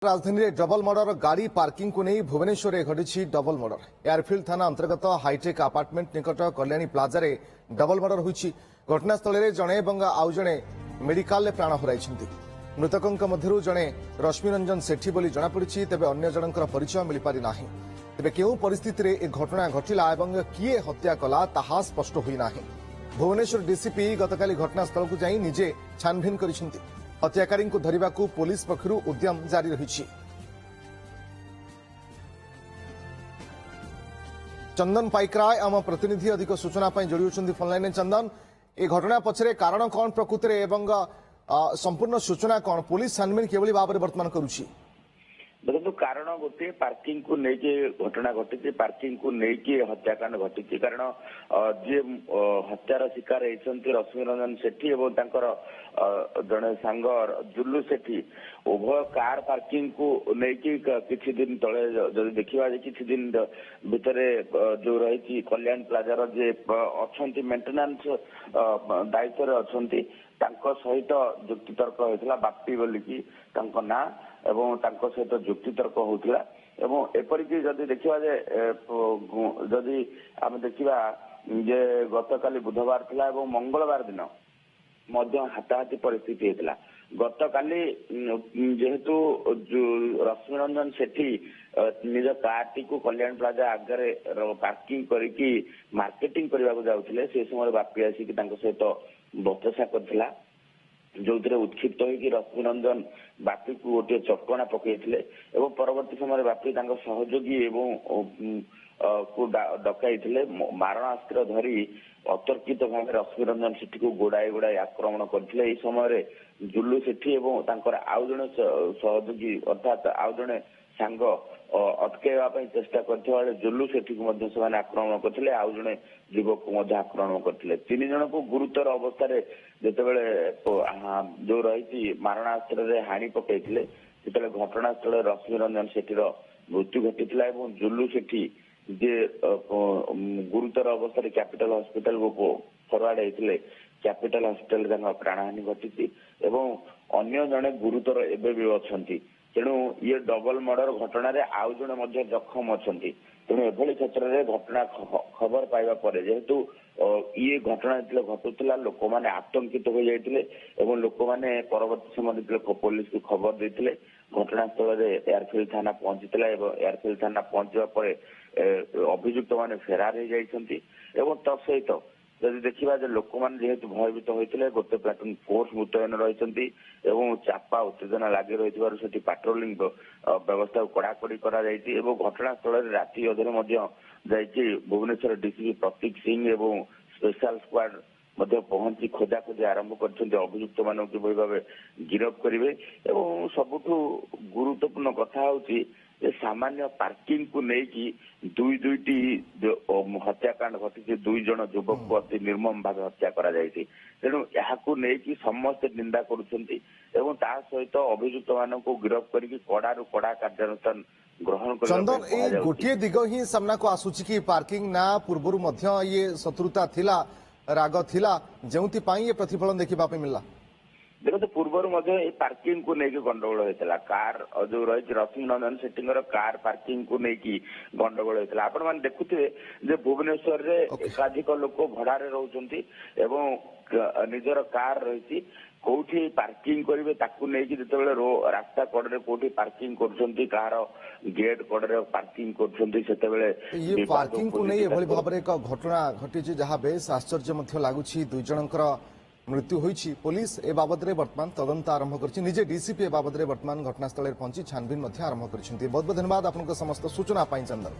राजधानी में double murder गाड़ी पार्किंग को नहीं भुवनेश्वर में घटी डबल मर्डर एयरफिल्ड थाना अंतर्गत हाईटेक अपार्टमेंट निकट कल्याणी प्लाजा रे डबल मर्डर होती घटनास्थल में जड़े आउ जड़े मेडिकल प्राण हराई मृतकों मध्य जड़े रश्मिरंजन सेठी बोली जनापड़ी तेज अन्य जनकर परिचय मिल पारि ना तेज केउ परिस्थिति रे घटना घटिला एवं किए हत्या कला ताहा स्पष्ट होना भुवनेश्वर डीसीपी गतकाली घटनास्थल को जाई निजे छानभिन करिसेंति हत्याकारी को धरने को पुलिस पक्षर उद्यम जारी रही। चंदन पाइकराय आम प्रतिनिधि अधिक सूचना जोड़ी फोनलाइन चंदन ए घटना पछरे कारण कौन प्रकृति एवं संपूर्ण सूचना कौन पुलिस छानबिन केवली भाव में वर्तमान करुछि देखो कारण गोटे पार्किंग को लेकिन घटना घटी पार्किंग को लेकिन हत्याकांड घटी कारण जी हत्यार शिकार होती रश्मिरंजन सेठी और जड़े सांग जुल्लू सेठी उभय कार पार्किंग को लेकिन किसी दिन तले जब देखा किसी दिन भितर जो रही कल्याण प्लाजार जे अच्छा मेंटेनेंस दायित्व अच्छा सहित जुक्तितर्क होता बापी बोलिकी ना एवं सहित जुक्तितर्क होता एवं एपरिक जदि देखा जदि आम देखा जे गतकाली बुधवार था एवं मंगलवार दिन हाथाहाथी परिस्थिति होता गतकाली जेहेतु रश्मिरंजन सेठी निज कारटी को कल्याण प्लाजा आगे पार्किंग करके मार्केटिंग करने को जाते से समय बापी आसिक सहित बचसा करथिला जो उत्क्षिप्त होगी रश्मिरंजन बापी को गोटे चटकणा पकड़े परवर्ती समय बापी सहयोगी को डकई मारणास्त्र धरी अतर्कित भाव रश्मिरंजन सेठी को गोड़ाई गोड़ाई आक्रमण करते समय जुल्लू सेठी और आउ जड़े सहयोगी अर्थात आउ जड़े सांग अटकैवाई चेष्टा करते जुल्लू सेठी को आक्रमण करते आउ जड़े युवक को आक्रमण करते तीन जन को गुरुतर अवस्था जितेबले जो रही मारणास्त्र हाणी पकड़े से घटनास्थल रश्मिरंजन सेठीर मृत्यु घटी जुल्लू सेठी जे गुरुतर अवस्था कैपिटल हॉस्पिटल को फरवर्ड होते कैपिटल हॉस्पिटल प्राणहानि घटी अन्य जड़े गुरुतर एवं भी अच्छा तेणु ये डबल मर्डर घटना आउ जड़े जखम अच्छा तेणु एभली क्षेत्र में घटना खबर पाइबा पर जेहेतु ये घटना घटुला लोक मैंने आतंकित हो जाते लोक मैंने परवर्ती समय पुलिस को खबर देते घटनास्थल में एयरफिल्ड थाना पहुंची एयरफिल्ड थाना पहुंचा पर अभियुक्त मैंने फेरार हो जाती तत्सहित जदि देखा लोक मैंने जेहेतु भयभीत होते गोटे प्लाटून फोर्स मुतयन रही चापा उत्तेजना लगी रही पाट्रोलिंग व्यवस्था कड़ाकड़ी घटनास्थल में राति अधे भुवनेश्वर डीसीपी प्रतीक सिंह और स्पेशल स्क्वाड पहुंची खोजाखोजी आरंभ कर अभियुक्त मान किभली भाव गिरफ करेंगे सबुठ गुरुत्वपूर्ण कथा हूँ सामान्य पार्किंग को लेकिन दुईटी हत्याकांड घटी दुई जन युवक को अति निर्मम भाव हत्या करा जायछि तेणु याकू लेकिन समस्त निंदा करुछंती सहित अभियुक्त मान को गिरफ करके कड़ारू कड़ा कार्यानुष्ठान ग्रहण चंदन ए गोटे दिग ही सामना को आसुची कि पार्किंग ना पूर्व ये शत्रुता थिला राग थिला जेउति पाई ये प्रतिफलन देखा मिलला देखो पूर्व पार्किंग को लेकिन गंडगोल होता कार जो रही रश्मिरंजन सेठी कार पार्किंग को लेकिन गंडगोल होता आपण मैंने देखुए भुवनेश्वर रे एकाधिक लोक भड़ारे रोचंती निजर कार रही कौटी पार्किंग करेंगे ताकू नहीं जितेबाला रास्ता कड़े कौटी पार्किंग कर गेट कड़े पार्किंग कर पार्किंग को नहीं एभली भाव एक घटना घटी जहाँ बेस आश्चर्य लगुच दुई जनकर मृत्यु होईछि पुलिस ए बाबद रे वर्तमान तदंत आरंभ करछि निजे डीसीपी ए बाबद रे वर्तमान घटनास्थल पहुंची छानबिन आरंभ करछि बहुत बहुत धन्यवाद आपनको समस्त सूचना पाई चंदन।